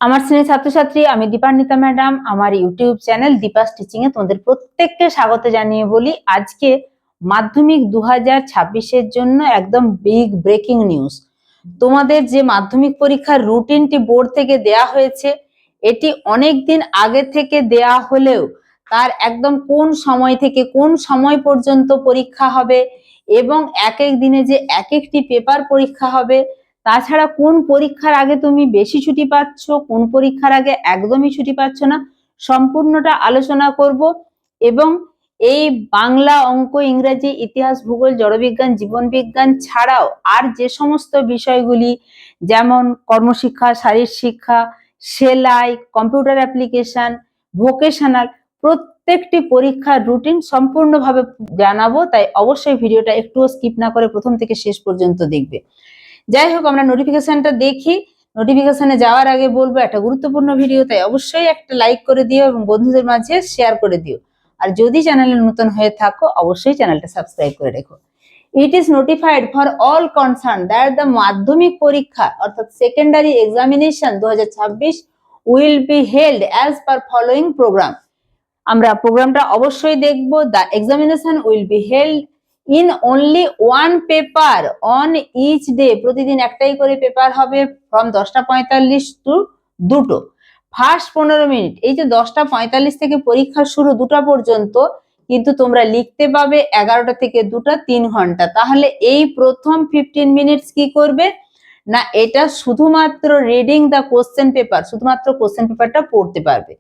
আমার শ্রেণীর ছাত্রছাত্রী, আমি দীপান্বিতা ম্যাডাম। আমার ইউটিউব চ্যানেল দীপাস টিচিং এ তোমাদের প্রত্যেককে স্বাগত জানিয়ে বলি, আজকে মাধ্যমিক 2026-এর জন্য একদম বিগ ব্রেকিং নিউজ। তোমাদের যে মাধ্যমিক পরীক্ষার রুটিনটি বোর্ড থেকে দেয়া হয়েছে, এটি অনেক দিন আগে থেকে দেয়া হলেও তার একদম কোন সময় থেকে কোন সময় পর্যন্ত পরীক্ষা হবে এবং এক এক দিনে যে এক একটি পেপার পরীক্ষা হবে, তাছাড়া কোন পরীক্ষার আগে তুমি বেশি ছুটি পাচ্ছ, কোন পরীক্ষার আগে একদমই ছুটি পাচ্ছ না, সম্পূর্ণটা আলোচনা করব। এবং এই বাংলা, অঙ্ক, ইংরেজি, ইতিহাস, ভূগোল, জড়বিজ্ঞান, জীবনবিজ্ঞান ছাড়াও আর যে সমস্ত বিষয়গুলি যেমন কর্মশিক্ষা, শারীর শিক্ষা, সেলাই, কম্পিউটার অ্যাপ্লিকেশন, ভোকেশনাল, প্রত্যেকটি পরীক্ষার রুটিন সম্পূর্ণভাবে জানাবো। তাই অবশ্যই ভিডিওটা একটুও স্কিপ না করে প্রথম থেকে শেষ পর্যন্ত দেখবে। যাই হোক, আমরা নোটিফিকেশনটা দেখি। নোটিফিকেশনে যাওয়ার আগে বলবো, একটা গুরুত্বপূর্ণ ভিডিও, তাই অবশ্যই একটা লাইক করে দিও এবং বন্ধুদের মাঝে শেয়ার করে দিও। আর যদি চ্যানেলে নতুন হয়ে থাকো, অবশ্যই চ্যানেলটা সাবস্ক্রাইব করে রেখো। It is notified for all concern that the Madhyamik পরীক্ষা অর্থাৎ secondary examination 2026 will be held as per following programme. আমরা প্রোগ্রামটা অবশ্যই দেখব। The examination will be held in only one paper on each day. প্রতিদিন একটাই করে পেপার হবে ফ্রম 10:45 টু 2টো। ফার্স্ট 15 মিনিট, এই যে 10:45 থেকে পরীক্ষা শুরু 2টা পর্যন্ত, কিন্তু তোমরা লিখতে পাবে 11টা থেকে 2টা, 3 ঘন্টা। তাহলে এই প্রথম 15 মিনিটস কি করবে না, এটা শুধুমাত্র রিডিং দ্য কোশ্চেন পেপার, শুধুমাত্র কোশ্চেন পেপারটা পড়তে পারবে।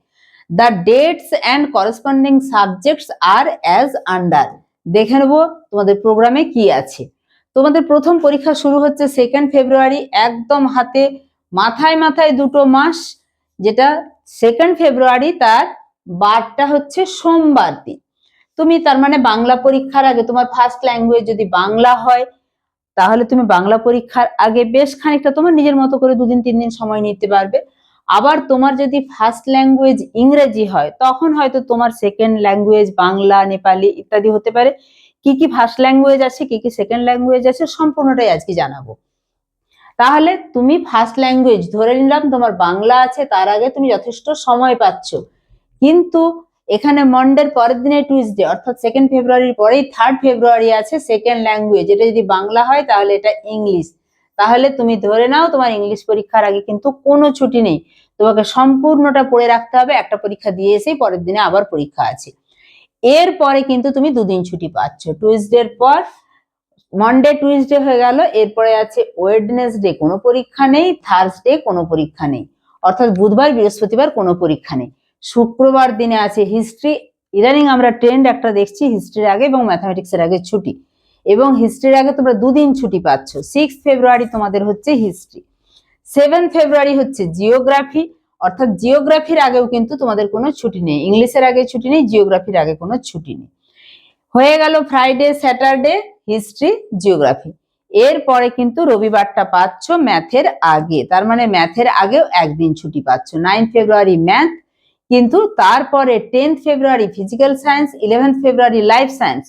The dates and corresponding subjects are as under. দেখে নেবো তোমাদের প্রোগ্রামে কি আছে। তোমাদের প্রথম পরীক্ষা শুরু হচ্ছে 2 ফেব্রুয়ারি, একদম হাতে মাথায় মাথায় 2টো মাস, যেটা 2 ফেব্রুয়ারি, তার বারটা হচ্ছে সোমবার দিন। তুমি তার মানে বাংলা পরীক্ষার আগে, তোমার ফার্স্ট ল্যাঙ্গুয়েজ যদি বাংলা হয়, তাহলে তুমি বাংলা পরীক্ষার আগে বেশ খানিকটা তোমার নিজের মতো করে 2 দিন 3 দিন সময় নিতে পারবে। আবার তোমার যদি ফার্স্ট ল্যাঙ্গুয়েজ ইংরেজি হয়, তখন হয়তো তোমার সেকেন্ড ল্যাঙ্গুয়েজ বাংলা, নেপালি ইত্যাদি হতে পারে। কি কি ফার্স্ট ল্যাঙ্গুয়েজ আছে, কি কি সেকেন্ড ল্যাঙ্গুয়েজ আছে, সম্পূর্ণটাই আজকে জানাবো। তাহলে তুমি ফার্স্ট ল্যাঙ্গুয়েজ ধরে নিলাম তোমার বাংলা আছে, তার আগে তুমি যথেষ্ট সময় পাচ্ছ। কিন্তু এখানে মন্ডের পরের দিনে টুইসডে অর্থাৎ 2 ফেব্রুয়ারির পরেই 3 ফেব্রুয়ারি আছে সেকেন্ড ল্যাঙ্গুয়েজ। এটা যদি বাংলা হয় তাহলে এটা ইংলিশ। তাহলে তুমি ধরে নাও তোমার ইংলিশ পরীক্ষার আগে কিন্তু কোনো ছুটি নেই, তোমাকে সম্পূর্ণটা পড়ে রাখতে হবে। একটা পরীক্ষা দিয়ে এসেই পরের দিনে আবার পরীক্ষা আছে। এরপরে কিন্তু তুমি 2 দিন ছুটি পাচ্ছ। টুইসডের পর মন্ডে টুইসডে হয়ে গেল, এরপরে আছে ওয়েডনেসডে, কোনো পরীক্ষা নেই। থার্সডে কোনো পরীক্ষা নেই, অর্থাৎ বুধবার, বৃহস্পতিবার কোনো পরীক্ষা নেই। শুক্রবার দিনে আছে হিস্ট্রি। ইদানিং আমরা ট্রেন্ড একটা দেখছি, হিস্ট্রির আগে এবং ম্যাথামেটিক্সের আগে ছুটি, এবং হিস্ট্রির আগে তোমরা 2 দিন ছুটি পাচ্ছ। 6 ফেব্রুয়ারি তোমাদের হচ্ছে হিস্ট্রি। 7 ফেব্রুয়ারি হচ্ছে জিওগ্রাফি, অর্থাৎ জিওগ্রাফির আগেও কিন্তু তোমাদের কোনো ছুটি নেই। ইংলিশের আগে ছুটি নেই, জিওগ্রাফির আগে কোনো ছুটি নেই। হয়ে গেল ফ্রাইডে, স্যাটারডে, হিস্ট্রি, জিওগ্রাফি। এরপরে কিন্তু রবিবারটা পাচ্ছ ম্যাথের আগে, তার মানে ম্যাথের আগেও একদিন ছুটি পাচ্ছ। 9 ফেব্রুয়ারি ম্যাথ, কিন্তু তারপরে 10 ফেব্রুয়ারি ফিজিক্যাল সায়েন্স, 11 ফেব্রুয়ারি লাইফ সায়েন্স।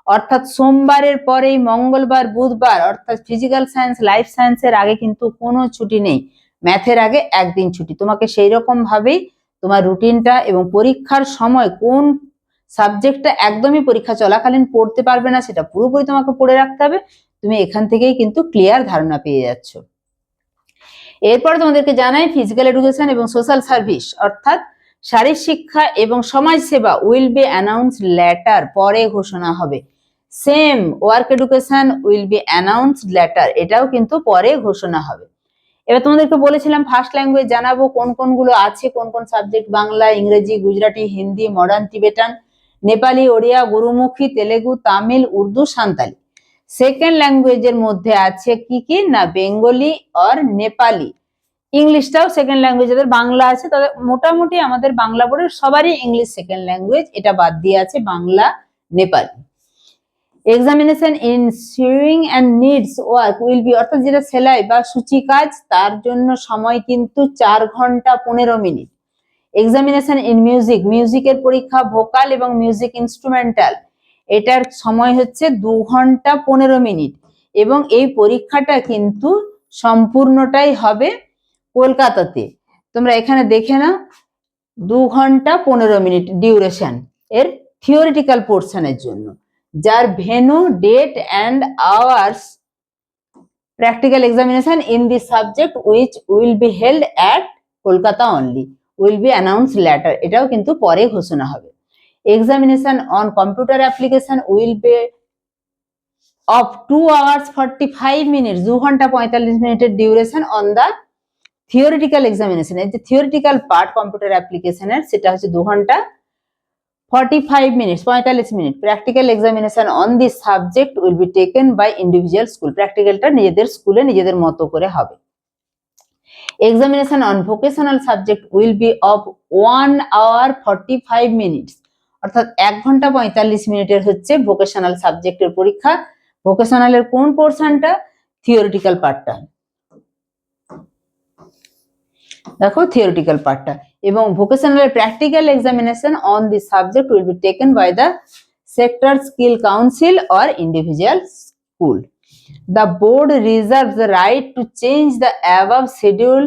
অর্থাৎ সোমবারের পরেই মঙ্গলবার, বুধবার, অর্থাৎ ফিজিক্যাল সায়েন্স, লাইফ সায়েন্সের আগে কিন্তু কোনো ছুটি নেই। ম্যাথের আগে একদিন ছুটি। তোমাকে সেই রকম ভাবেই তোমার রুটিনটা এবং পরীক্ষার সময় কোন সাবজেক্টটা একদমই পরীক্ষা চলাকালীন পড়তে পারবে না, সেটা পুরোপুরি তোমাকে পড়ে রাখতে হবে। তুমি এখান থেকেই কিন্তু ক্লিয়ার ধারণা পেয়ে যাচ্ছ। এরপরে তোমাদেরকে জানাই ফিজিক্যাল এডুকেশন এবং সোশ্যাল সার্ভিস অর্থাৎ শারীর শিক্ষা এবং সমাজ সেবা উইল বি অ্যানাউন্সড লেটার, পরে ঘোষণা হবে। Same work education will be announced letter, এটাও কিন্তু পরে ঘোষণা হবে। এবার তোমাদেরকে বলেছিলাম ফার্স্ট ল্যাঙ্গুয়েজ জানাবো কোন কোনগুলো আছে, কোন কোন সাবজেক্ট, বাংলা, ইংরেজি, Gujarati, Hindi, modern Tibetan, Nepali, Odia, Gurmukhi, Telugu, Tamil, Urdu, Santali. Second ল্যাঙ্গুয়েজের মধ্যে আছে কি কি না, বেঙ্গলি আর নেপালি। ইংলিশটাও সেকেন্ড ল্যাঙ্গুয়েজ, যাদের বাংলা আছে তাদের মোটামুটি আমাদের বাংলা বোর্ডের সবারই ইংলিশ সেকেন্ড ল্যাঙ্গুয়েজ, এটা বাদ দিয়ে আছে Bangla, Nepali. Examination in sewing and needs work will be, অর্থাৎ যেটা সেলাই বা সূচি কাজ, তার জন্য সময় কিন্তু 4 ঘন্টা 15 মিনিট। এক্সামিনেশন ইন মিউজিক, মিউজিকের পরীক্ষা ভোকাল এবং মিউজিক ইনস্ট্রুমেন্টাল, এটার সময় হচ্ছে 2 ঘন্টা 15 মিনিট, এবং এই পরীক্ষাটা কিন্তু সম্পূর্ণটাই হবে কলকাতাতে। তোমরা এখানে দেখে নাও 2 ঘন্টা 15 মিনিট ডিউরেশন এর থিওরিটিক্যাল পোর্শনের জন্য, যার venue, date and hours practical examination in the subject which will be held at Kolkata only will be announced later. এটাও কিন্তু পরে ঘোষণা হবে। Examination on computer application will be of 2 hours 45 minutes, 2 ঘন্টা 45 মিনিটের duration on the theoretical examination. এই যে theoretical part computer অ্যাপ্লিকেশনের, সেটা হচ্ছে 2 ঘন্টা 45 minutes 45 minute. Practical examination on this subject will be taken by individual school, প্র্যাকটিক্যালটা নিজেদের স্কুলে নিজেদের মতো করে হবে। Examination on vocational subject will be of 1 hour 45 minutes, অর্থাৎ 1 ঘন্টা 45 মিনিটের হচ্ছে ভোকেশনাল সাবজেক্টের পরীক্ষা। ভোকেশনালের কোন পোর্শনটা? থিওরিটিক্যাল পার্টটা, দেখো থিওরিটিক্যাল পার্টটা। এবং vocational practical examination on the subject will be taken by the sector skill council or individual school. The board reserves the right to change the above schedule,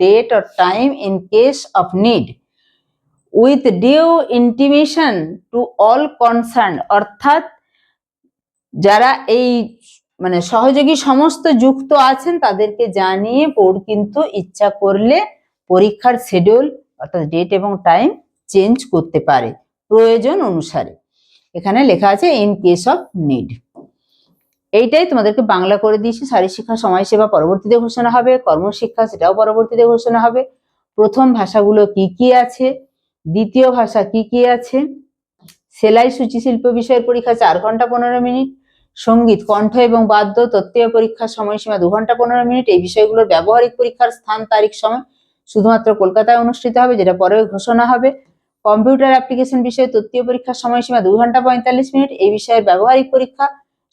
date or time in case of need with due intimation to all concerned, অর্থাৎ যারা এই মানে সহযোগী সমস্ত যুক্ত আছেন তাদেরকে জানিয়ে বোর্ড কিন্তু ইচ্ছা করলে পরীক্ষার শিডিউল অর্থাৎ ডেট এবং টাইম চেঞ্জ করতে পারে প্রয়োজন অনুসারে। এখানে লেখা আছে ইন কেস অফ নিড। এইটাই তোমাদেরকে বাংলা করে দিয়েছি। শারীরশিক্ষা সময়সেবা পরবর্তীতে ঘোষণা হবে, কর্মশিক্ষা সেটাও পরবর্তীতে ঘোষণা হবে। প্রথম ভাষাগুলো কি কি আছে, দ্বিতীয় ভাষা কি কি আছে, সেলাই সূচি শিল্প বিষয়ের পরীক্ষা 4 ঘন্টা 15 মিনিট, সঙ্গীত, কণ্ঠ এবং বাদ্য তত্ত্বীয় পরীক্ষার সময়সীমা 2 ঘন্টা 15 মিনিট। এই বিষয়গুলোর ব্যবহারিক পরীক্ষার স্থান, তারিখ, সময় শুধুমাত্র কলকাতায় অনুষ্ঠিত হবে, যেটা পরে ঘোষণা হবে। কম্পিউটার অ্যাপ্লিকেশন বিষয়ে তত্ত্বীয় পরীক্ষার সময়সীমা 2 ঘন্টা 45 মিনিট। এই বিষয়ের ব্যবহারিক পরীক্ষা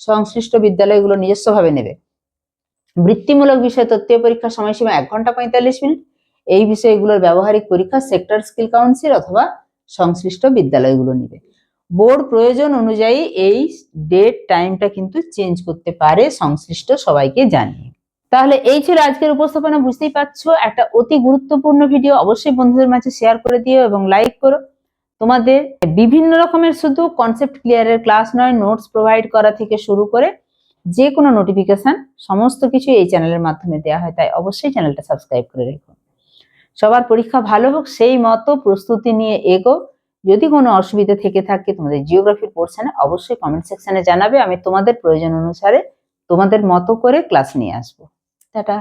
সংশ্লিষ্ট বিদ্যালয়গুলো নিজস্বভাবে নেবে। বৃত্তিমূলক বিষয়ে তত্ত্বীয় পরীক্ষার সময়সীমা 1 ঘন্টা 45 মিনিট। এই বিষয়গুলোর ব্যবহারিক পরীক্ষা সেক্টর স্কিল কাউন্সিল অথবা সংশ্লিষ্ট বিদ্যালয়গুলো নেবে। বোর্ড প্রয়োজন অনুযায়ী এই ডেট টাইমটা কিন্তু চেঞ্জ করতে পারে সংশ্লিষ্ট সবাইকে জানিয়ে। তাহলে এই ছিল আজকের উপস্থাপনা। বুঝতেই পারছো একটা অতি গুরুত্বপূর্ণ ভিডিও। অবশ্যই বন্ধুদের মাঝে শেয়ার করে দিও এবং লাইক করো। তোমাদের বিভিন্ন রকমের শুধু কনসেপ্ট ক্লিয়ারের ক্লাস নয়, নোটস প্রোভাইড করা থেকে শুরু করে যে কোনো নোটিফিকেশন সমস্ত কিছু এই চ্যানেলের মাধ্যমে দেওয়া হয়, তাই অবশ্যই চ্যানেলটা সাবস্ক্রাইব করে রেখো। সবার পরীক্ষা ভালো হোক, সেই মতো প্রস্তুতি নিয়ে এগো। যদি কোনো অসুবিধা থেকে থাকে তোমাদের জিওগ্রাফির পোর্শনে অবশ্যই কমেন্ট সেকশনে জানাবে। আমি তোমাদের প্রয়োজন অনুসারে তোমাদের মতো করে ক্লাস নিয়ে আসবো। টাটা।